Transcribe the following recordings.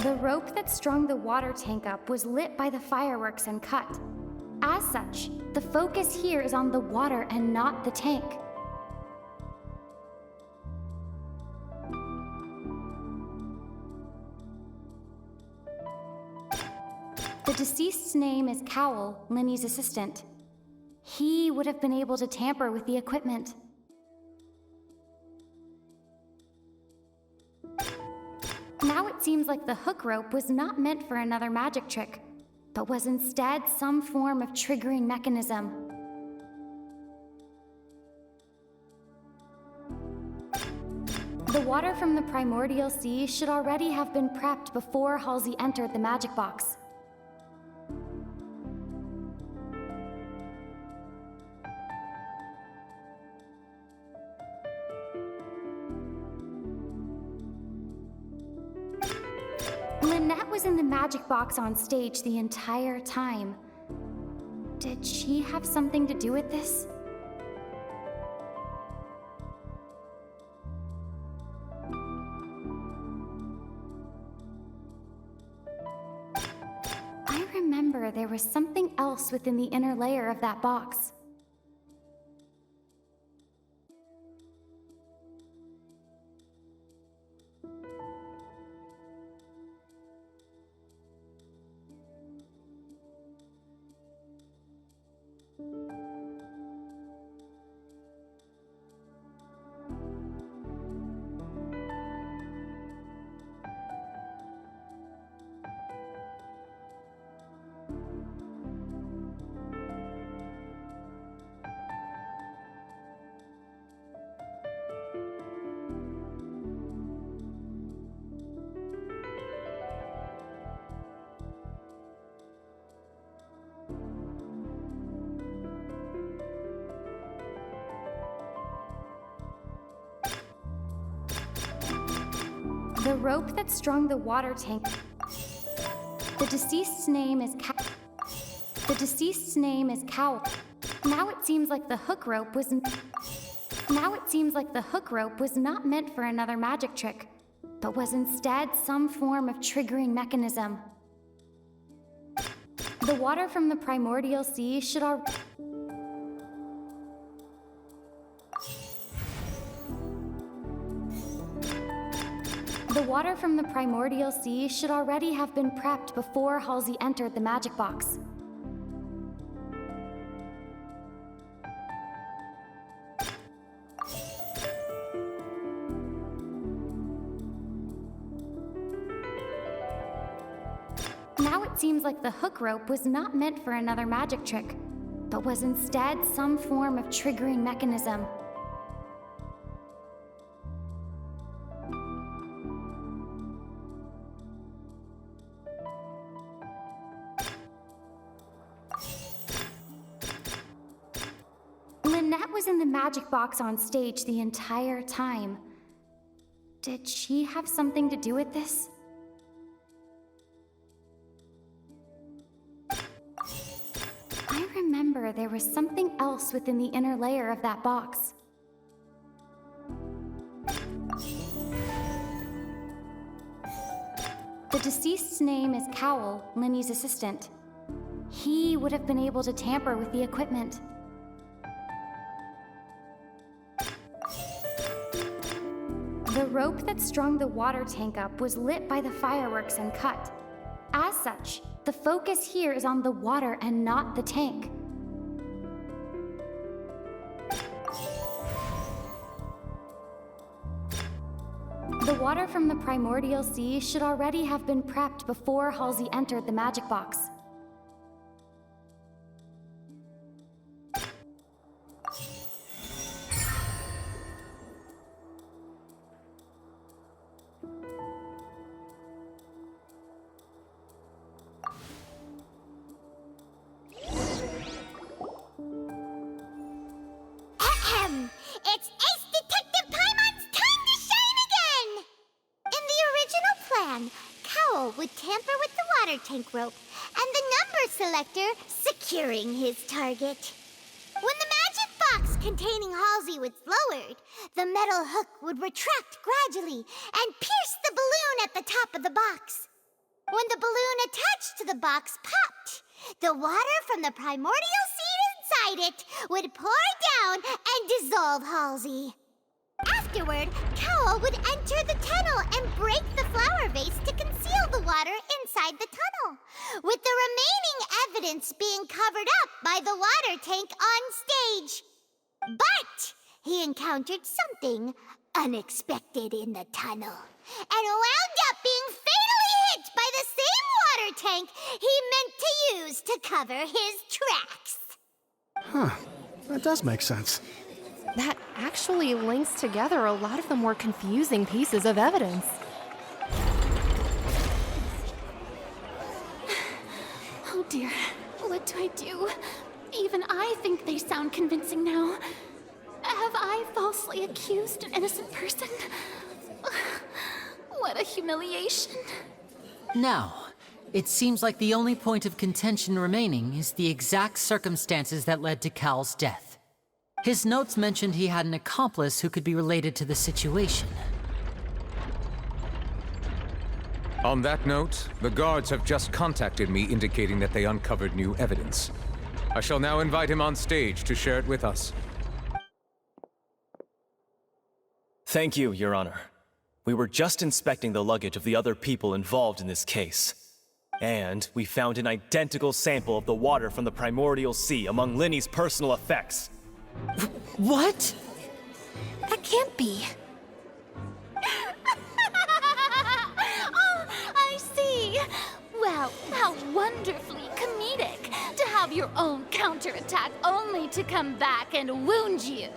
The rope that strung the water tank up was lit by the fireworks and cut. As such, the focus here is on the water and not the tank. The deceased's name is Cowell, Linny's assistant. He would have been able to tamper with the equipment. Now it seems like the hook rope was not meant for another magic trick, but was instead some form of triggering mechanism. The water from the primordial sea should already have been prepped before Halsey entered the magic box. Lynette was in the magic box on stage the entire time. Did she have something to do with this? I remember there was something else within the inner layer of that box. The rope that strung the water tank. The deceased's name is Cowell. Now it seems like the hook rope was not meant for another magic trick, but was instead some form of triggering mechanism. The water from the primordial sea should already have been prepped before Halsey entered the magic box. Now it seems like the hook rope was not meant for another magic trick, but was instead some form of triggering mechanism. Lynette was in the magic box on stage the entire time. Did she have something to do with this? I remember there was something else within the inner layer of that box. The deceased's name is Cowell, Linny's assistant. He would have been able to tamper with the equipment. The rope that strung the water tank up was lit by the fireworks and cut. As such, the focus here is on the water and not the tank. The water from the primordial sea should already have been prepped before Halsey entered the magic box. It's Ace Detective Paimon's time to shine again! In the original plan, Cowell would tamper with the water tank rope and the number selector securing his target. When the magic box containing Halsey was lowered, the metal hook would retract gradually and pierce the balloon at the top of the box. When the balloon attached to the box popped, the water from the primordial seed inside it would pour down and dissolve Halsey. Afterward, Cowl would enter the tunnel and break the flower vase to conceal the water inside the tunnel, with the remaining evidence being covered up by the water tank on stage. But he encountered something unexpected in the tunnel and wound up being fatally hit by the same water tank he meant to use to cover his tracks. Huh. That does make sense. That actually links together a lot of the more confusing pieces of evidence. Oh dear, what do I do? Even I think they sound convincing now. Have I falsely accused an innocent person? What a humiliation. Now, it seems like the only point of contention remaining is the exact circumstances that led to Cal's death. His notes mentioned he had an accomplice who could be related to the situation. On that note, the guards have just contacted me indicating that they uncovered new evidence. I shall now invite him on stage to share it with us. Thank you, Your Honor. We were just inspecting the luggage of the other people involved in this case. And we found an identical sample of the water from the primordial sea among Linny's personal effects. What? That can't be. Oh, I see. Well, how wonderfully comedic to have your own counterattack only to come back and wound you.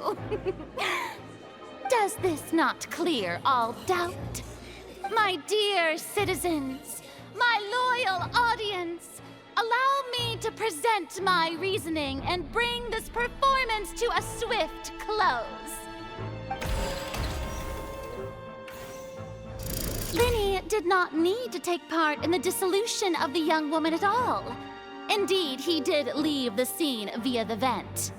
Does this not clear all doubt? My dear citizens, my loyal audience, allow me to present my reasoning and bring this performance to a swift close. Linny did not need to take part in the dissolution of the young woman at all. Indeed, he did leave the scene via the vent.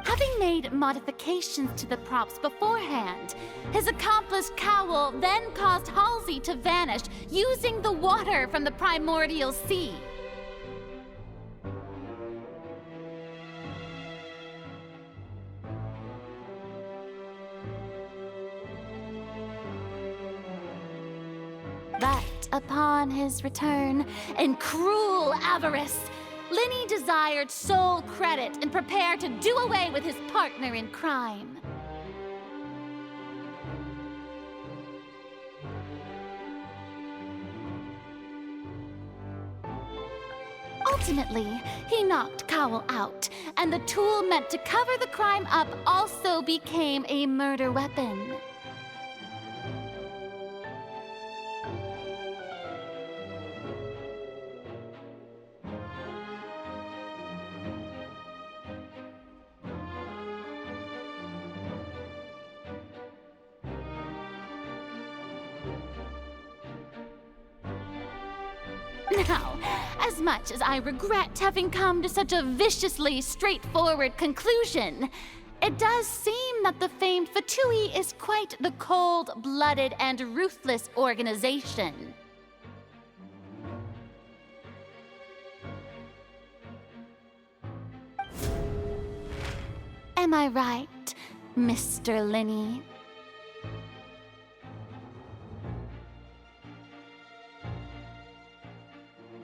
Having made modifications to the props beforehand, his accomplice Cowl then caused Halsey to vanish using the water from the primordial sea. But upon his return, in cruel avarice, Linny desired sole credit and prepared to do away with his partner in crime. Ultimately, he knocked Cowl out, and the tool meant to cover the crime up also became a murder weapon. Now, as much as I regret having come to such a viciously straightforward conclusion, it does seem that the famed Fatui is quite the cold-blooded and ruthless organization. Am I right, Mr. Linny?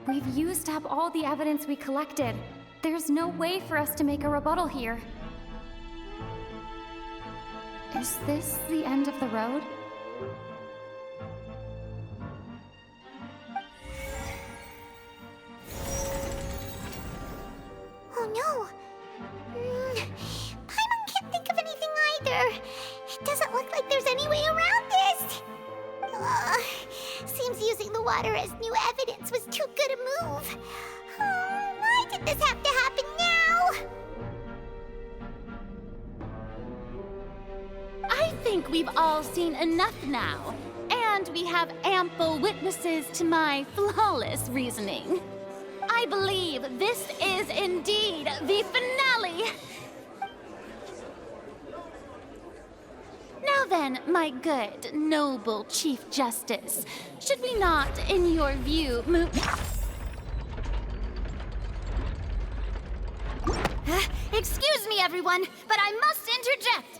We've used up all the evidence we collected. There's no way for us to make a rebuttal here. Is this the end of the road? Oh no! Paimon can't think of anything either. It doesn't look like there's any way around this. Seems using the water as new evidence was too good a move. Why did this have to happen now? I think we've all seen enough now, and we have ample witnesses to my flawless reasoning. I believe this is indeed the finale. then, my good, noble Chief Justice, should we not, in your view, move... Excuse me, everyone, but I must interject.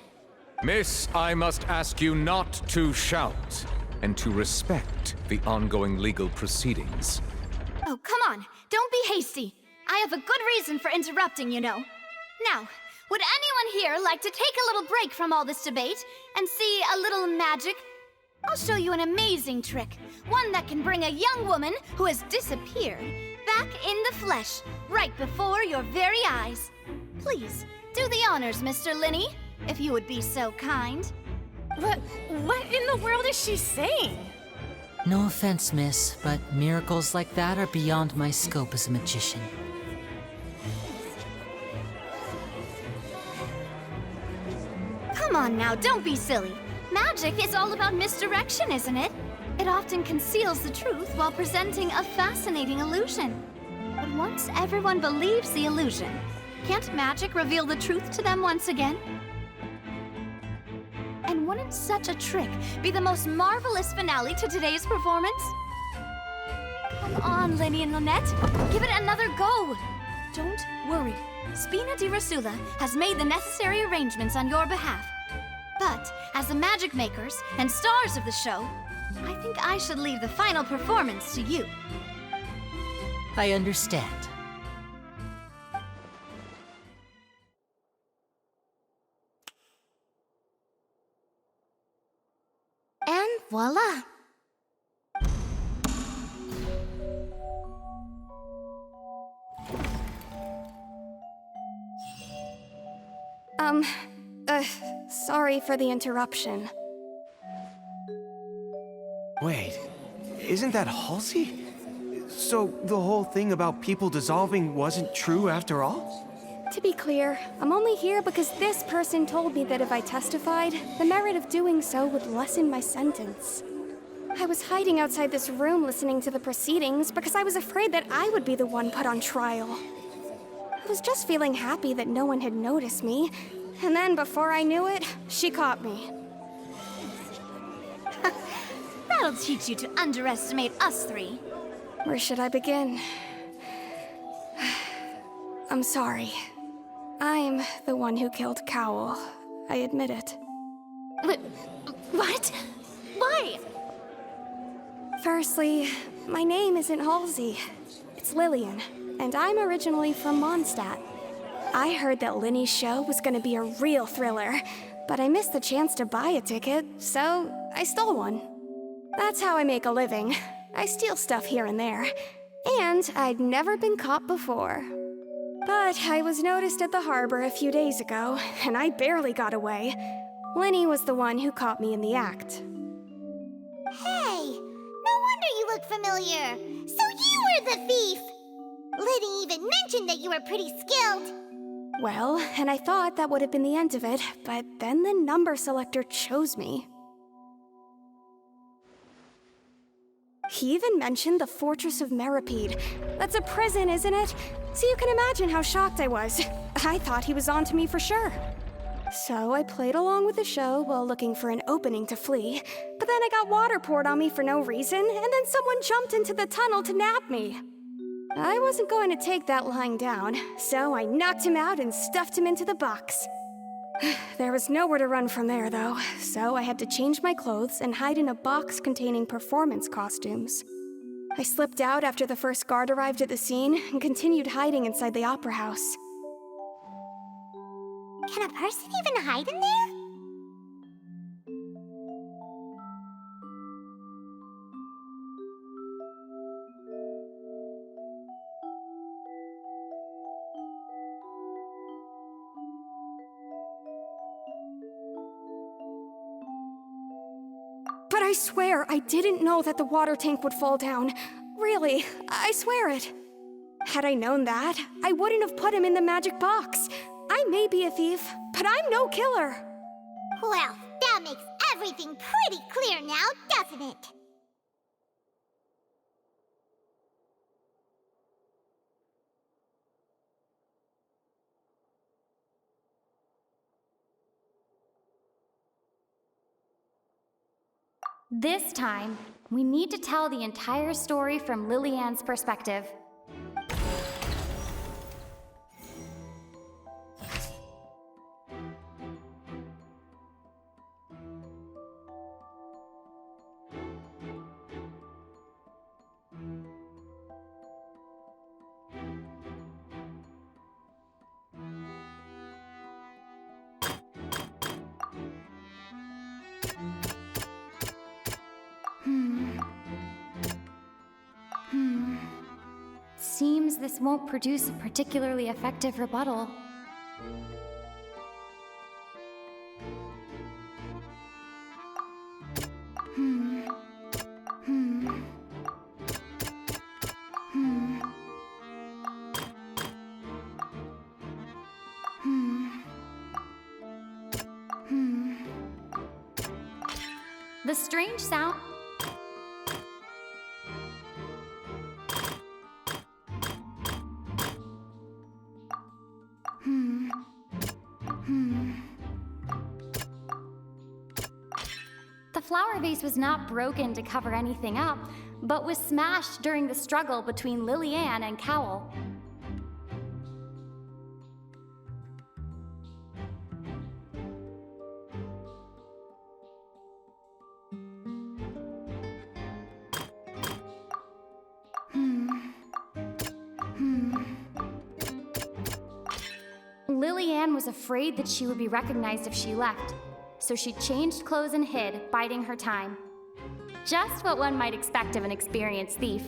Miss, I must ask you not to shout, and to respect the ongoing legal proceedings. Oh, come on. Don't be hasty. I have a good reason for interrupting, you know. Now, would anyone here like to take a little break from all this debate and see a little magic? I'll show you an amazing trick. One that can bring a young woman who has disappeared back in the flesh, right before your very eyes. Please, do the honors, Mr. Linney, if you would be so kind. What in the world is she saying? No offense, miss, but miracles like that are beyond my scope as a magician. Come on now, don't be silly. Magic is all about misdirection, isn't it? It often conceals the truth while presenting a fascinating illusion. But once everyone believes the illusion, can't magic reveal the truth to them once again? And wouldn't such a trick be the most marvelous finale to today's performance? Come on, Lenny and Lynette. Give it another go. Don't worry. Spina di Rasula has made the necessary arrangements on your behalf. But, as the magic makers and stars of the show, I think I should leave the final performance to you. I understand. And voila! Sorry for the interruption. Wait, isn't that Halsey? So the whole thing about people dissolving wasn't true after all? To be clear, I'm only here because this person told me that if I testified, the merit of doing so would lessen my sentence. I was hiding outside this room listening to the proceedings because I was afraid that I would be the one put on trial. I was just feeling happy that no one had noticed me, and then before I knew it, she caught me. That'll teach you to underestimate us three. Where should I begin? I'm sorry. I'm the one who killed Cowl. I admit it. What? Why? Firstly, my name isn't Halsey. It's Lillian, and I'm originally from Mondstadt. I heard that Linny's show was gonna be a real thriller, but I missed the chance to buy a ticket, so I stole one. That's how I make a living. I steal stuff here and there, and I'd never been caught before. But I was noticed at the harbor a few days ago, and I barely got away. Linny was the one who caught me in the act. Hey, no wonder you look familiar. So you were the thief! Liddy even mentioned that you were pretty skilled. Well, and I thought that would have been the end of it, but then the number selector chose me. He even mentioned the Fortress of Meripede. That's a prison, isn't it? So you can imagine how shocked I was. I thought he was onto me for sure. So I played along with the show while looking for an opening to flee, but then I got water poured on me for no reason, and then someone jumped into the tunnel to nab me. I wasn't going to take that lying down, so I knocked him out and stuffed him into the box. There was nowhere to run from there, though, so I had to change my clothes and hide in a box containing performance costumes. I slipped out after the first guard arrived at the scene and continued hiding inside the opera house. Can a person even hide in there? But I swear I didn't know that the water tank would fall down. Really, I swear it. Had I known that, I wouldn't have put him in the magic box. I may be a thief, but I'm no killer. Well, that makes everything pretty clear now, doesn't it? This time, we need to tell the entire story from Lillian's perspective. Seems this won't produce a particularly effective rebuttal. The strange sound. The flower vase was not broken to cover anything up, but was smashed during the struggle between Lillian and Cowell. Lillian was afraid that she would be recognized if she left, so she changed clothes and hid, biding her time. Just what one might expect of an experienced thief.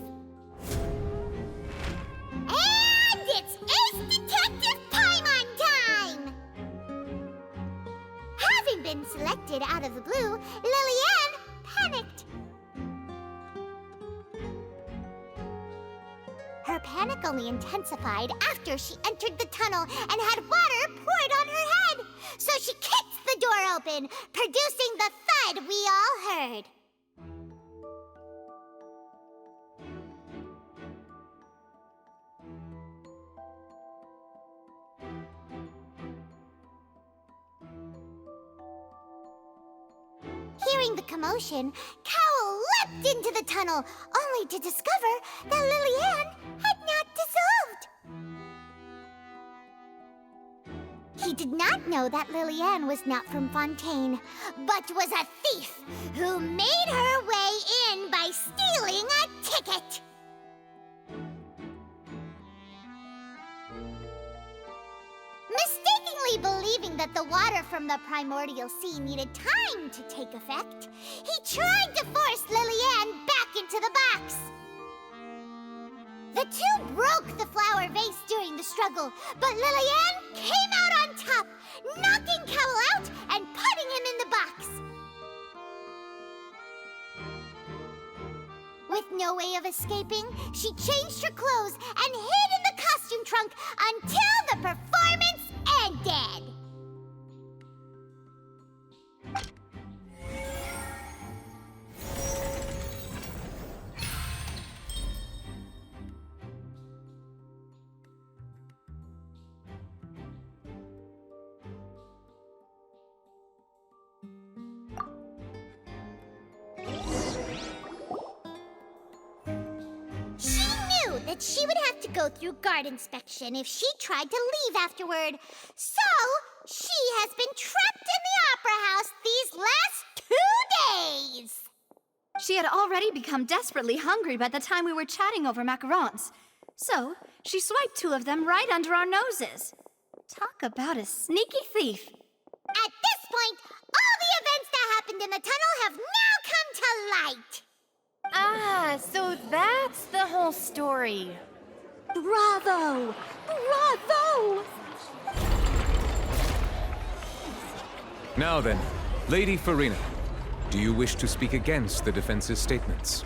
And it's Ace Detective Paimon time! Having been selected out of the blue, Lillian panicked. Her panic only intensified after she entered the tunnel and had water poured on her head. So she kicked the door open, producing the thud we all heard. Hearing the commotion, Cowell leapt into the tunnel, only to discover that Lillian had not dissolved. He did not know that Lillian was not from Fontaine, but was a thief who made her way in by stealing a ticket. Mistakenly believing that the water from the primordial sea needed time to take effect, he tried to force Lillian back into the box. The two broke the flower vase during the struggle, but Lillian came out on top, knocking Cowell out and putting him in the box. With no way of escaping, she changed her clothes and hid in the costume trunk until the performance ended. That she would have to go through guard inspection if she tried to leave afterward. So, she has been trapped in the Opera House these last 2 days. She had already become desperately hungry by the time we were chatting over macarons. So, she swiped 2 of them right under our noses. Talk about a sneaky thief. At this point, all the events that happened in the tunnel have now come to light. Ah, so that's the whole story. Bravo! Bravo! Now then, Lady Farina, do you wish to speak against the defense's statements?